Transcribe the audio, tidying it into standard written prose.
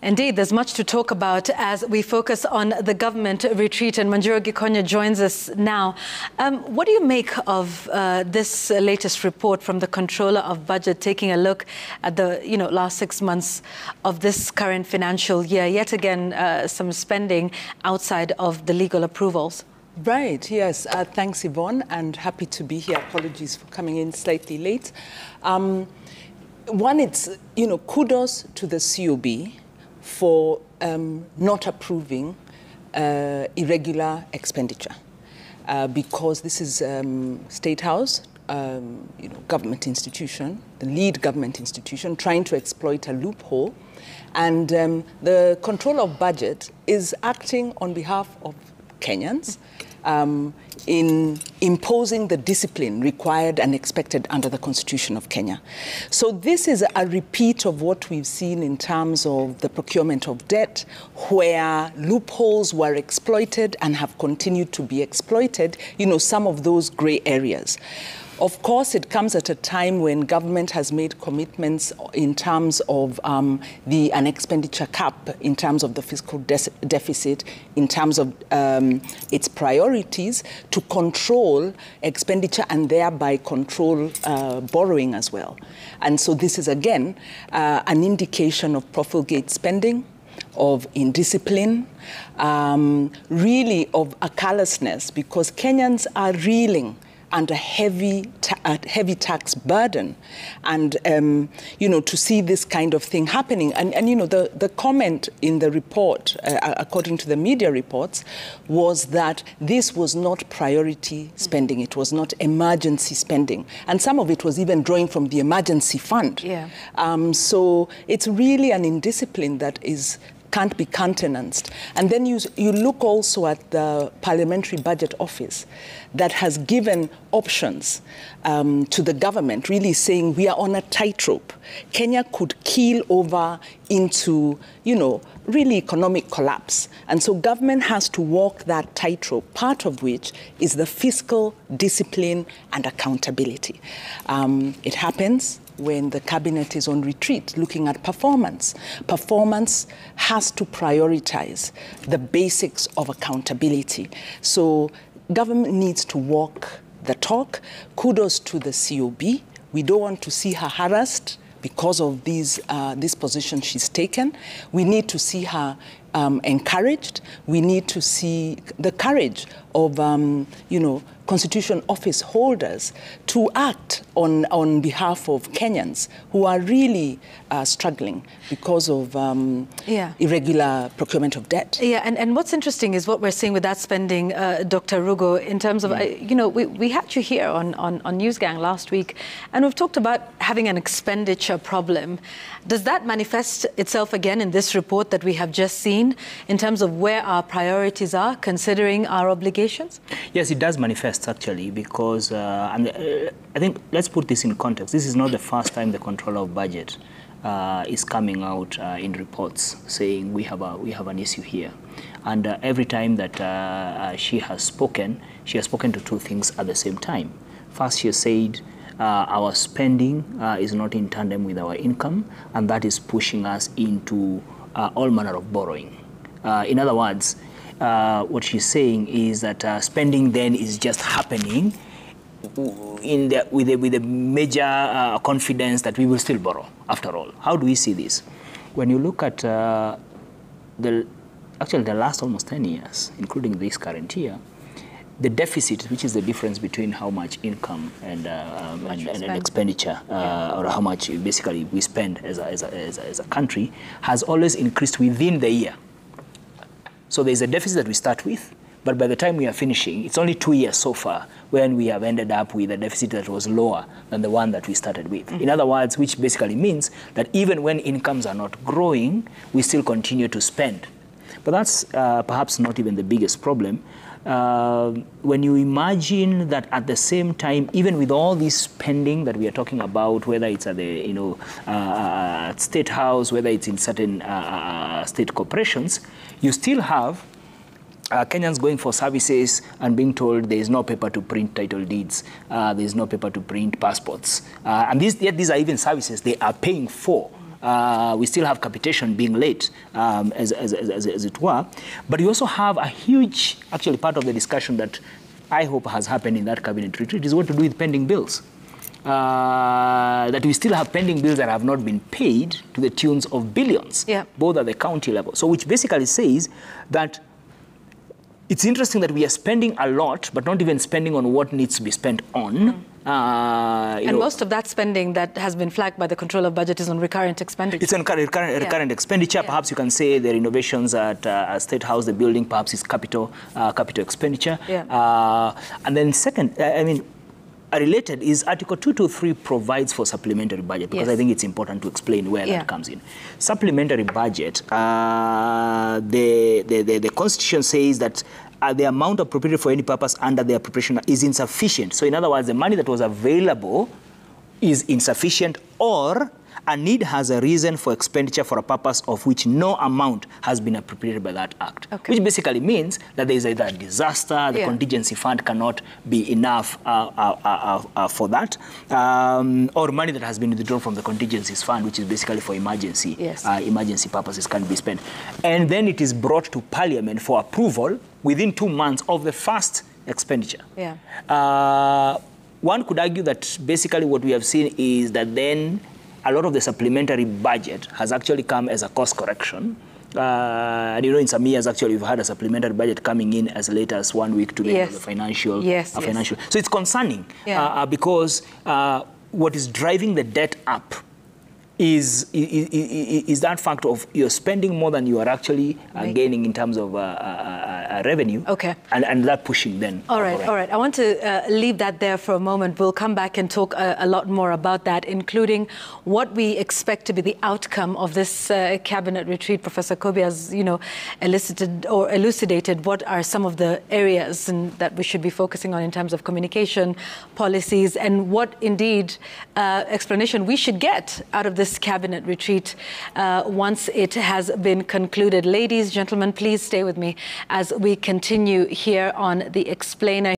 Indeed, there's much to talk about as we focus on the government retreat, and Manjiro Gikonyo joins us now. What do you make of this latest report from the Controller of Budget, taking a look at the last 6 months of this current financial year? Yet again, some spending outside of the legal approvals. Right, yes. Thanks, Yvonne, and happy to be here. Apologies for coming in slightly late. One, it's, kudos to the COB for not approving irregular expenditure because this is State House, government institution, the lead government institution, trying to exploit a loophole. And the Controller of Budget is acting on behalf of Kenyans in imposing the discipline required and expected under the Constitution of Kenya. So this is a repeat of what we've seen in terms of the procurement of debt, where loopholes were exploited and have continued to be exploited, some of those gray areas. Of course, it comes at a time when government has made commitments in terms of an expenditure cap, in terms of the fiscal deficit, in terms of its priorities to control expenditure and thereby control borrowing as well. And so this is, again, an indication of profligate spending, of indiscipline, really of a callousness, because Kenyans are reeling under heavy tax burden, and to see this kind of thing happening, and the comment in the report, according to the media reports, was that this was not priority spending, it was not emergency spending, and some of it was even drawing from the emergency fund. Yeah. So it's really an indiscipline that can't be countenanced. And then you look also at the Parliamentary Budget Office that has given options to the government, really saying we are on a tightrope. Kenya could keel over into, really economic collapse. And so government has to walk that tightrope, part of which is the fiscal discipline and accountability. It happens when the cabinet is on retreat, looking at performance. Performance has to prioritize the basics of accountability. So government needs to walk the talk. Kudos to the COB. We don't want to see her harassed because of this position she's taken. We need to see her encouraged. We need to see the courage of, Constitution Office holders to act on behalf of Kenyans who are really struggling because of irregular procurement of debt. Yeah, and what's interesting is what we're seeing with that spending, Dr. Rugo, in terms of, we had you here on Newsgang last week, and we've talked about having an expenditure problem. Does that manifest itself again in this report that we have just seen in terms of where our priorities are, considering our obligations? Yes, it does manifest, actually, because I think, let's put this in context. This is not the first time the Controller of Budget is coming out in reports saying we have an issue here. And every time that she has spoken to two things at the same time. First, she said our spending is not in tandem with our income, and that is pushing us into all manner of borrowing. In other words, what she's saying is that spending then is just happening with a major confidence that we will still borrow, after all. How do we see this? When you look at the last almost 10 years, including this current year, the deficit, which is the difference between how much income and expenditure, or how much basically we spend as a country, has always increased within the year. So there's a deficit that we start with, but by the time we are finishing, it's only 2 years so far when we have ended up with a deficit that was lower than the one that we started with. In other words, which basically means that even when incomes are not growing, we still continue to spend. But that's perhaps not even the biggest problem. When you imagine that at the same time, even with all this spending that we are talking about, whether it's at the State House, whether it's in certain state corporations, you still have Kenyans going for services and being told there is no paper to print title deeds, there is no paper to print passports. And yet these are even services they are paying for. We still have capitation being late, as it were. But we also have a huge, actually, part of the discussion that I hope has happened in that cabinet retreat is what to do with pending bills. That we still have pending bills that have not been paid to the tunes of billions, both at the county level. So which basically says that it's interesting that we are spending a lot, but not even spending on what needs to be spent on. And most of that spending that has been flagged by the Controller of Budget is on recurrent expenditure. It's on recurrent expenditure. Perhaps you can say the renovations at State House, the building, perhaps is capital expenditure. And then second, related is Article 223 provides for supplementary budget, because I think it's important to explain where that comes in. Supplementary budget, the Constitution says that the amount appropriated for any purpose under the appropriation is insufficient. So in other words, the money that was available is insufficient, or a need has a reason for expenditure for a purpose of which no amount has been appropriated by that act. Which basically means that there is either a disaster, the contingency fund cannot be enough for that, or money that has been withdrawn from the contingencies fund, which is basically for emergency purposes, can be spent. And then it is brought to Parliament for approval within 2 months of the first expenditure. One could argue that basically what we have seen is that then a lot of the supplementary budget has actually come as a cost correction. And in some years, actually, we've had a supplementary budget coming in as late as 1 week to the end of the financial. So it's concerning because what is driving the debt up is that fact of you're spending more than you are actually gaining in terms of revenue. And that pushing then. All right. I want to leave that there for a moment. We'll come back and talk a lot more about that, including what we expect to be the outcome of this cabinet retreat. Professor Kobe has, elicited or elucidated what are some of the areas that we should be focusing on in terms of communication, policies, and what indeed explanation we should get out of this cabinet retreat once it has been concluded. Ladies, gentlemen, please stay with me as we continue here on The Explainer.